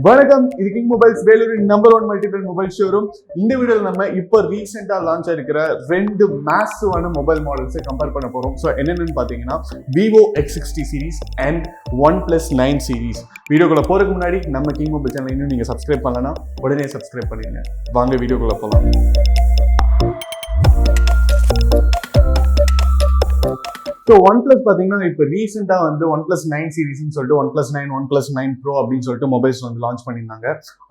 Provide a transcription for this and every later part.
வணக்கம், இது king mobiles Vellore number 1 multi-brand mobile showroom. இந்த வீடியோல நம்ம இப்போ ரீசெண்டா லான்ச் ஆயிருக்கிற ரெண்டு மேசிவான மொபைல் மாடல்ஸை கம்பேர் பண்ண போறோம். ஸோ என்னென்னு பார்த்தீங்கன்னா Vivo X60 series and OnePlus 9 series. வீடியோக்குள்ள போறதுக்கு முன்னாடி நம்ம கிங் மொபைல் சேனல் இன்னும் நீங்க சப்ஸ்கிரைப் பண்ணலன்னா உடனே சப்ஸ்கிரைப் பண்ணிடுங்க. வாங்க வீடியோக்குள்ள போகலாம். ஸோ OnePlus பார்த்தீங்கன்னா இப்போ ரீசெண்டாக வந்து OnePlus 9 சீரிஸ்ன்னு சொல்லிட்டு OnePlus 9, OnePlus 9 Pro அப்படின்னு சொல்லிட்டு மொபைல்ஸ் வந்து லான்ச் பண்ணியிருந்தாங்க.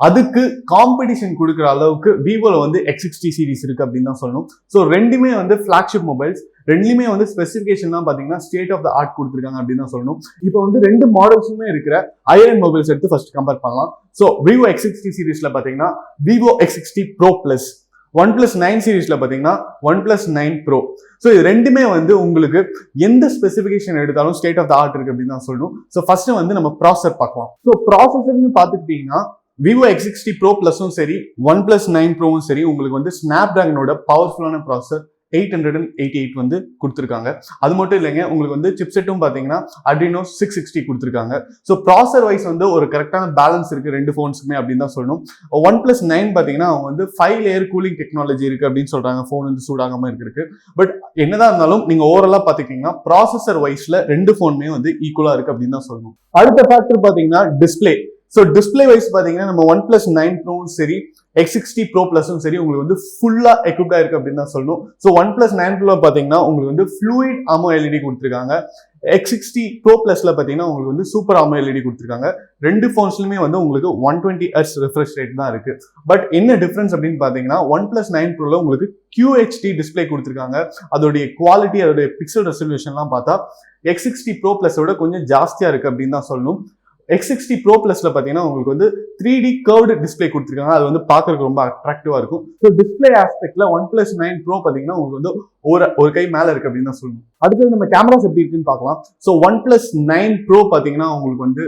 அதுக்கு காம்படிஷன் கொடுக்குற அளவுக்கு விவோல வந்து X60 சீரிஸ் இருக்கு அப்படின்னு தான் சொல்லணும். ஸோ ரெண்டுமே வந்து ஃபிளாக்ஷிப் மொபைல்ஸ், ரெண்டுமே வந்து ஸ்பெசிஃபிகேஷன்லாம் பார்த்தீங்கன்னா ஸ்டேட் ஆஃப் த ஆர்ட் கொடுத்துருக்காங்க அப்படின்னு தான் சொல்லணும். இப்போ வந்து ரெண்டு மாடல்ஸுமே இருக்கிற ஹையர் மொபைல்ஸ் எடுத்து ஃபர்ஸ்ட் கம்பேர் பண்ணலாம். ஸோ Vivo X60 சீரிஸ்ல பார்த்தீங்கன்னா Vivo X60 Pro Plus, OnePlus 9 சீரிஸ்ல பார்த்தீங்கன்னா OnePlus 9 Pro. ஸோ இது ரெண்டுமே வந்து உங்களுக்கு எந்த ஸ்பெசிஃபிகேஷன் எடுத்தாலும் ஸ்டேட் ஆஃப் த ஆர்ட் இருக்கு அப்படின்னு தான் சொல்லணும். ஸோ ஃபர்ஸ்ட் வந்து நம்ம ப்ராசஸர் பார்க்கலாம். ஸோ ப்ராசஸர்னு பார்த்துக்கிட்டீங்கன்னா Vivo X60 Pro Plusம் சரி, OnePlus 9 Proவும் சரி, உங்களுக்கு வந்து ஸ்னாப்டிராகனோட பவர்ஃபுல்லான ப்ராசஸர் 888 வந்து கொடுத்துருக்காங்க. அது மட்டும் இல்லைங்க, உங்களுக்கு வந்து சிப்செட்டும் பார்த்தீங்கன்னா Adreno 660 கொடுத்துருக்காங்க. ஸோ ப்ராசஸர் வைஸ் வந்து ஒரு கரெக்டான பேலன்ஸ் இருக்கு ரெண்டு ஃபோன்ஸுமே அப்படின்னு தான் சொல்லணும். OnePlus 9 பார்த்தீங்கன்னா அவங்க வந்து 5 லேயர் கூலிங் டெக்னாலஜி இருக்கு அப்படின்னு சொல்றாங்க, ஃபோன் வந்து சூடாகாம இருக்கு. பட் என்னதான் இருந்தாலும் நீங்க ஓவராலா பாத்துக்கிட்டீங்கன்னா ப்ராசஸர் வைஸ்ல ரெண்டு ஃபோனுமே வந்து ஈக்குவலா இருக்கு அப்படின்னு தான் சொல்லணும். அடுத்த ஃபேக்டர் பாத்தீங்கன்னா டிஸ்பிளே. ஸோ டிஸ்பிளே வைஸ் பார்த்தீங்கன்னா நம்ம OnePlus 9 Proவும் சரி, X60 Pro Plusம் சரி, உங்களுக்கு வந்து ஃபுல்லா எக்யூப்டா இருக்கு அப்படின்னு தான் சொல்லணும். ஸோ OnePlus 9 Pro பார்த்தீங்கன்னா உங்களுக்கு வந்து ஃப்ளூயிட் AMOLED கொடுத்துருக்காங்க. X60 Pro Plusல பார்த்தீங்கன்னா உங்களுக்கு வந்து சூப்பர் AMOLED கொடுத்துருக்காங்க. ரெண்டு ஃபோன்ஸ்லுமே வந்து உங்களுக்கு 120 Hz ரெஃப்ரெஷ் ரேட் தான் இருக்கு. பட் என்ன டிஃபரன்ஸ் அப்படின்னு பார்த்தீங்கன்னா OnePlus 9 Proல உங்களுக்கு QHD டிஸ்பிளே கொடுத்துருக்காங்க. அதோடைய குவாலிட்டி, அதோடைய பிக்சல் ரெசல்யூஷன்லாம் பார்த்தா X60 Pro Pluஸோட கொஞ்சம் ஜாஸ்தியா இருக்கு அப்படின்னு தான் சொல்லணும். X60 Pro Plusல பார்த்தீங்கன்னா உங்களுக்கு வந்து 3D கர்வ்டு டிஸ்பிளே கொடுத்துருக்காங்க. அது வந்து பார்க்கறதுக்கு ரொம்ப அட்ராக்டிவா இருக்கும். ஸோ டிஸ்பிளே ஆஸ்பெக்ட்ல OnePlus 9 Pro பார்த்தீங்கன்னா உங்களுக்கு வந்து ஒரு கை மேல இருக்கு அப்படின்னு தான் சொல்லணும். அடுத்தது நம்ம கேமராஸ் எப்படி இருக்குன்னு பார்க்கலாம். ஸோ OnePlus 9 Pro பார்த்தீங்கன்னா உங்களுக்கு வந்து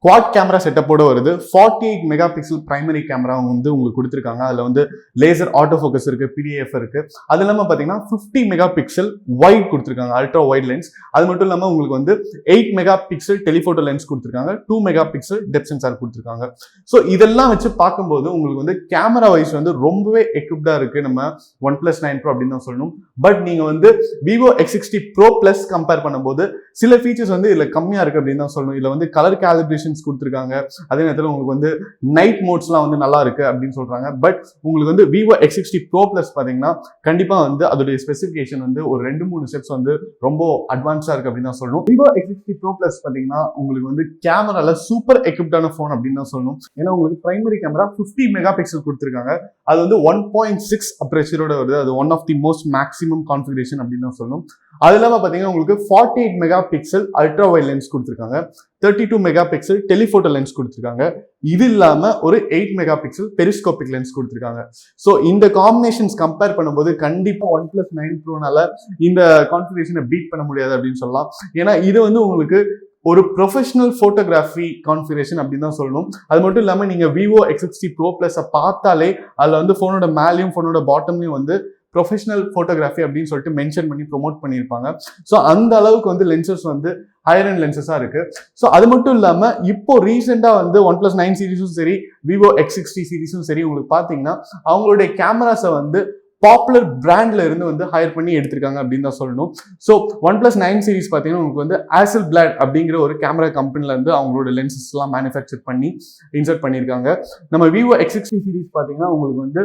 குவாட் கேமரா செட்டப்போட வருது. 48 மெகா பிக்சல் பிரைமரி கேமரா வந்து உங்களுக்கு கொடுத்துருக்காங்க. அதுல வந்து லேசர் ஆட்டோ ஃபோக்கஸ் இருக்கு, PDAF இருக்கு. அது இல்லாம பாத்தீங்கன்னா 50 மெகா பிக்சல் வைட் கொடுத்துருக்காங்க, அல்ட்ரா வைட் லென்ஸ். அது மட்டும் இல்லாம உங்களுக்கு வந்து 8 மெகா பிக்சல் டெலிஃபோட்டோ லென்ஸ் கொடுத்துருக்காங்க, 2 மெகா பிக்சல் டெப்த் சென்சார் கொடுத்துருக்காங்க. ஸோ இதெல்லாம் வச்சு பார்க்கும்போது உங்களுக்கு வந்து கேமரா வைஸ் வந்து ரொம்பவே எக்யூப்டா இருக்கு நம்ம OnePlus 9 Pro அப்படின்னு தான் சொல்லணும். பட் நீங்க வந்து Vivo X60 Pro Plus compare பண்ணும்போது சில ஃபீச்சர்ஸ் வந்து இதுல கம்மியா இருக்கு அப்படின்னு தான் சொல்லணும். இதுல வந்து கலர் காலிபிரேஷன் கொடுத்துருக்காங்க. அதே நேரத்தில் உங்களுக்கு வந்து நைட் மோட்ஸ்லாம் வந்து நல்லா இருக்கு அப்படின்னு சொல்றாங்க. பட் உங்களுக்கு வந்து Vivo X60 Pro Plus பாத்தீங்கன்னா கண்டிப்பா வந்து அதோடைய ஸ்பெசிஃபிகேஷன் வந்து ஒரு 2-3 ஸ்டெப்ஸ் வந்து ரொம்ப அட்வான்ஸா இருக்கு அப்படின்னு தான் சொல்லணும். Vivo X60 Pro Plus பாத்தீங்கன்னா உங்களுக்கு வந்து கேமரால சூப்பர் எக்யூப்டான போன் அப்படின்னு தான் சொல்லணும். ஏன்னா உங்களுக்கு பிரைமரி கேமரா 50 மெகா பிக்சல் கொடுத்துருக்காங்க. அது வந்து 1.6 அப்ரேச்சரோட வருது. அது one of the most maximum configuration அப்படின்னு தான் சொல்லணும். அது இல்லாம பாத்தீங்கன்னா உங்களுக்கு 48 megapixel ultra wide lens கொடுத்துருக்காங்க, 32 மெகா பிக்சல் டெலிஃபோட்டோ லென்ஸ் கொடுத்துருக்காங்க. இது இல்லாம ஒரு 8 மெகா பிக்சல் பெரிஸ்கோபிக் லென்ஸ் கொடுத்துருக்காங்க. ஸோ இந்த காம்பினேஷன்ஸ் கம்பேர் பண்ணும்போது கண்டிப்பா OnePlus 9 Proனால இந்த கான்ஃபிகரேஷனை பீட் பண்ண முடியாது அப்படின்னு சொல்லலாம். ஏன்னா இது வந்து உங்களுக்கு ஒரு ப்ரொஃபஷனல் போட்டோகிராஃபி கான்ஃபிகரேஷன் அப்படின்னு தான் சொல்லணும். அது மட்டும் இல்லாம நீங்க Vivo X60 Pro Plus பார்த்தாலே அதுல வந்து போனோட மேலேயும் போனோட பாட்டம்லயும் வந்து ப்ரொஃபஷனல் போட்டோகிராஃபி அப்படின்னு சொல்லிட்டு மென்ஷன் பண்ணி ப்ரொமோட் பண்ணியிருப்பாங்க. ஸோ அந்த அளவுக்கு வந்து லென்சஸ் வந்து ஹையர் அண்ட் லென்சஸா இருக்கு. ஸோ அது மட்டும் இல்லாம இப்போ ரீசெண்டா வந்து OnePlus 9 சீரிஸும் சரி, Vivo X60 சீரிஸும் சரி, உங்களுக்கு பாத்தீங்கன்னா அவங்களுடைய கேமராஸை வந்து பாப்புலர் பிராண்ட்ல இருந்து வந்து ஹையர் பண்ணி எடுத்திருக்காங்க அப்படின்னு தான் சொல்லணும். ஸோ OnePlus 9 சீரிஸ் பார்த்தீங்கன்னா உங்களுக்கு வந்து Hasselblad அப்படிங்கிற ஒரு கேமரா கம்பெனில இருந்து அவங்களோட லென்சஸ் எல்லாம் மேனுஃபேக்சர் பண்ணி இன்சர்ட் பண்ணியிருக்காங்க. நம்ம Vivo X60 சீரிஸ் பார்த்தீங்கன்னா உங்களுக்கு வந்து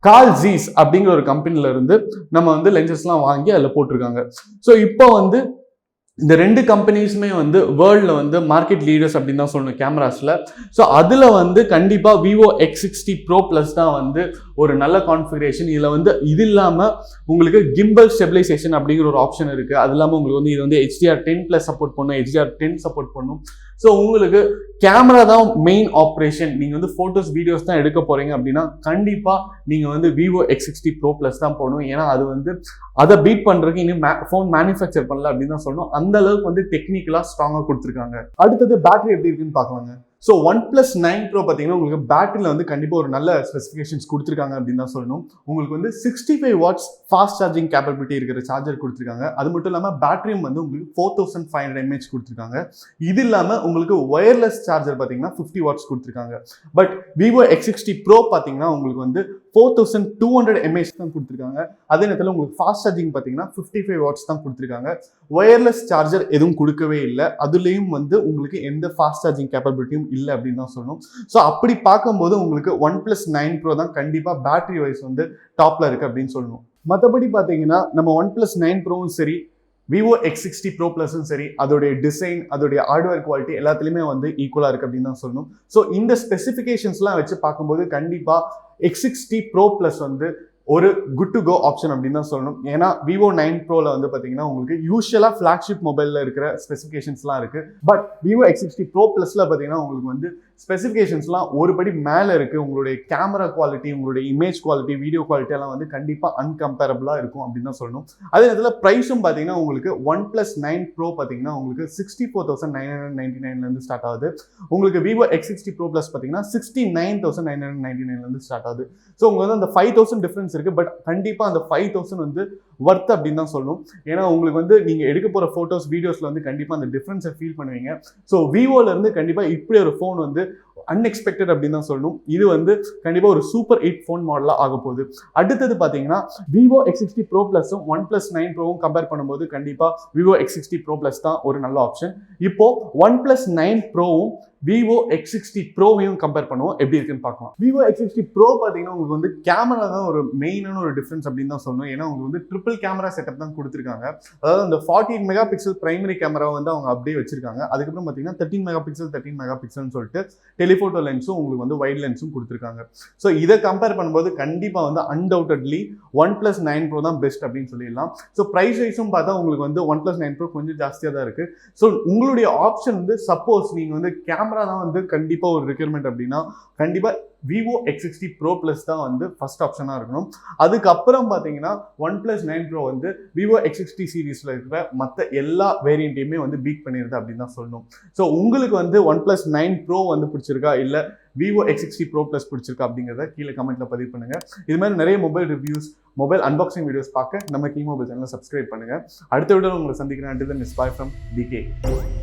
கால் ஜீஸ் அப்படிங்கிற ஒரு கம்பெனில இருந்து நம்ம வந்து லென்சஸ்லாம் வாங்கி அதில் போட்டிருக்காங்க. ஸோ இப்போ வந்து இந்த ரெண்டு கம்பெனிஸுமே வந்து வேர்ல்டில் வந்து மார்க்கெட் லீடர்ஸ் அப்படின்னு தான் சொல்லணும் கேமராஸில். ஸோ அதில் வந்து கண்டிப்பாக Vivo X60 Pro Plus தான் வந்து ஒரு நல்ல கான்ஃபிகரேஷன். இதில் வந்து இது இல்லாமல் உங்களுக்கு கிம்பல் ஸ்டெபிலைசேஷன் அப்படிங்கிற ஒரு ஆப்ஷன் இருக்குது. அது இல்லாமல் உங்களுக்கு வந்து இது வந்து HDR10+ சப்போர்ட் பண்ணும், HDR10 சப்போர்ட் பண்ணும். ஸோ உங்களுக்கு கேமரா தான் மெயின் ஆப்ரேஷன், நீங்கள் வந்து ஃபோட்டோஸ் வீடியோஸ் தான் எடுக்க போகிறீங்க அப்படின்னா கண்டிப்பாக நீங்கள் வந்து Vivo X60 Pro Plus தான் போகணும். ஏன்னா அது வந்து அதை பீட் பண்ணுறதுக்கு இன்னும் ஃபோன் மேனுஃபேக்சர் பண்ணல அப்படின்னு தான் சொல்லணும். அந்த அளவுக்கு வந்து டெக்னிக்கலாக ஸ்ட்ராங்காக கொடுத்துருக்காங்க. அடுத்தது பேட்டரி எப்படி இருக்குன்னு பார்க்கலாங்க. ஸோ OnePlus 9 Pro பார்த்தீங்கன்னா உங்களுக்கு பேட்டரியில் வந்து கண்டிப்பாக ஒரு நல்ல ஸ்பெசிஃபிகேஷன்ஸ் கொடுத்துருக்காங்க அப்படின்னு தான் சொல்லணும். உங்களுக்கு வந்து 65 வாட்ஸ் ஃபாஸ்ட் சார்ஜிங் கேப்பபிலிட்டி இருக்கிற சார்ஜர் கொடுத்துருக்காங்க. அது மட்டும் இல்லாமல் பேட்டரியும் வந்து உங்களுக்கு 4500 mAh கொடுத்துருக்காங்க. இது இல்லாமல் உங்களுக்கு ஒயர்லெஸ் சார்ஜர் பார்த்தீங்கன்னா 50 வாட்ஸ் கொடுத்துருக்காங்க. பட் Vivo X60 Pro பார்த்தீங்கன்னா உங்களுக்கு வந்து 4200 mAh தான் கொடுத்துருக்காங்க. அதே நேரத்தில் உங்களுக்கு ஃபாஸ்ட் சார்ஜிங் பார்த்தீங்கன்னா 55 வாட்ஸ் தான் கொடுத்துருக்காங்க. ஒயர்லெஸ் சார்ஜர் எதுவும் கொடுக்கவே இல்லை. அதுலேயும் வந்து உங்களுக்கு எந்த ஃபாஸ்ட் சார்ஜிங் கேப்பபிலிட்டியும் இல்லை அப்படின்னு தான் சொல்லணும். ஸோ அப்படி பார்க்கும்போது உங்களுக்கு OnePlus 9 Pro தான் கண்டிப்பாக பேட்டரி வைஸ் வந்து டாப்ல இருக்கு அப்படின்னு சொல்லணும். மற்றபடி பார்த்தீங்கன்னா நம்ம OnePlus 9 Proவும் சரி, Vivo X60 Pro Plusம் சரி, அதோடைய டிசைன், அதோடைய ஹார்ட்வேர் குவாலிட்டி எல்லாத்துலேயுமே வந்து ஈக்குவலாக இருக்குது அப்படின்னு தான் சொல்லணும். ஸோ இந்த ஸ்பெசிஃபிகேஷன்ஸ்லாம் வச்சு பார்க்கும்போது கண்டிப்பாக X60 Pro Plus வந்து ஒரு குட் டு கோ ஆப்ஷன் அப்படின்னு தான் சொல்லணும். ஏன்னா Vivo 9 Proல வந்து பார்த்தீங்கன்னா உங்களுக்கு யூஸ்வலாக ஃப்ளாக்ஷிப் மொபைலில் இருக்கிற ஸ்பெசிஃபிகேஷன்ஸ்லாம் இருக்குது. பட் Vivo X60 Pro Plusல பார்த்தீங்கன்னா உங்களுக்கு வந்து ஸ்பெசிஃபிகேஷன்ஸ்லாம் ஒரு படி மேலே இருக்குது. உங்களுடைய கேமரா குவாலிட்டி, உங்களுடைய இமேஜ் குவாலிட்டி, வீடியோ குவாலிட்டி எல்லாம் வந்து கண்டிப்பாக அன்கம்பேரபிளாக இருக்கும் அப்படின்னு தான் சொல்லணும். அதே நேரத்தில் ப்ரைஸும் பார்த்தீங்கன்னா உங்களுக்கு OnePlus 9 Pro பார்த்தீங்கன்னா உங்களுக்கு 64,999 ஸ்டார்ட் ஆகுது. உங்களுக்கு Vivo X60 Pro Plus பார்த்தீங்கன்னா 69,999 ஸ்டார்ட் ஆகுது. ஸோ உங்களுக்கு வந்து அந்த 5,000 டிஃபரன்ஸ் இருக்கு. பட் கண்டிப்பாக அந்த 5,000 வந்து ஒர்த் அப்படின்னு தான் சொல்லணும். ஏன்னா உங்களுக்கு வந்து நீங்க எடுக்க போற போட்டோஸ், வீடியோஸ்ல வந்து கண்டிப்பா அந்த டிஃபரன்ஸை ஃபீல் பண்ணுவீங்க. ஸோ விவோல இருந்து கண்டிப்பா இப்படி ஒரு ஃபோன் வந்து அன்எக்ஸ்பெக்டட் அப்படின்னு தான் சொல்லணும். இது வந்து கண்டிப்பா ஒரு சூப்பர் ஹிட் ஃபோன் மாடலா ஆக போகுது. அடுத்தது பாத்தீங்கன்னா Vivo X60 Pro Plusம் OnePlus 9 Proவும் கம்பேர் பண்ணும்போது கண்டிப்பா Vivo X60 Pro Plus தான் ஒரு நல்ல ஆப்ஷன். இப்போ OnePlus 9 Proவும் Vivo X60 Proவையும் கம்பேர் பண்ணுவோம், எப்படி இருக்குன்னு பார்க்கலாம். Vivo X60 Pro பார்த்தீங்கன்னா உங்களுக்கு வந்து கேமரா தான் ஒரு மெயினான ஒரு டிஃபரன்ஸ் அப்படின்னு தான் சொல்லணும். ஏன்னா உங்களுக்கு வந்து ட்ரிபிள் கேமரா செட்டப் தான் கொடுத்துருக்காங்க. அதாவது அந்த 48 மெகா பிக்சல் பிரைமரி கேமரா வந்து அவங்க அப்படியே வச்சிருக்காங்க. அதுக்கப்புறம் பார்த்தீங்கன்னா 13 மெகா பிக்சல் 13 மெகா பிக்சல்னு சொல்லிட்டு டெலிஃபோட்டோ லென்ஸும் உங்களுக்கு வந்து வைட் லென்ஸும் கொடுத்துருக்காங்க. ஸோ இதை கம்பேர் பண்ணும்போது கண்டிப்பாக வந்து அன்டவுட்டட்லி OnePlus 9 Pro தான் பெஸ்ட் அப்படின்னு சொல்லிடலாம். ஸோ ப்ரைஸ் வைஸும் பார்த்தா உங்களுக்கு வந்து OnePlus 9 Pro கொஞ்சம் ஜாஸ்தியாக தான் இருக்கு. ஸோ உங்களுடைய ஆப்ஷன் வந்து சப்போஸ் நீங்கள் வந்து கேமரா தான் வந்து கண்டிப்பாக ஒரு ரெக்யர்மெண்ட் அப்படின்னா கண்டிப்பாக Vivo X60 Pro Plus தான் வந்து ஃபர்ஸ்ட் ஆப்ஷனாக இருக்கணும். அதுக்கப்புறம் பார்த்தீங்கன்னா OnePlus 9 Pro வந்து Vivo X60 சீரீஸில் இருக்கிற மற்ற எல்லா வேரியண்ட்டையுமே வந்து பீட் பண்ணிடுது அப்படின்னு தான் சொல்லணும். ஸோ உங்களுக்கு வந்து OnePlus 9 Pro வந்து பிடிச்சிருக்கா, இல்லை Vivo X60 Pro Plus பிடிச்சிருக்கா அப்படிங்கிறத கீழே கமெண்ட்ல பதிவு பண்ணுங்க. இது மாதிரி நிறைய mobile reviews, mobile unboxing videos பார்க்க நம்ம கிங் மொபைல் சேனலை சப்ஸ்கிரைப் பண்ணுங்க. அடுத்த வீடியோவில் உங்களை சந்திக்கிறேன். Until then, it's bye from DK.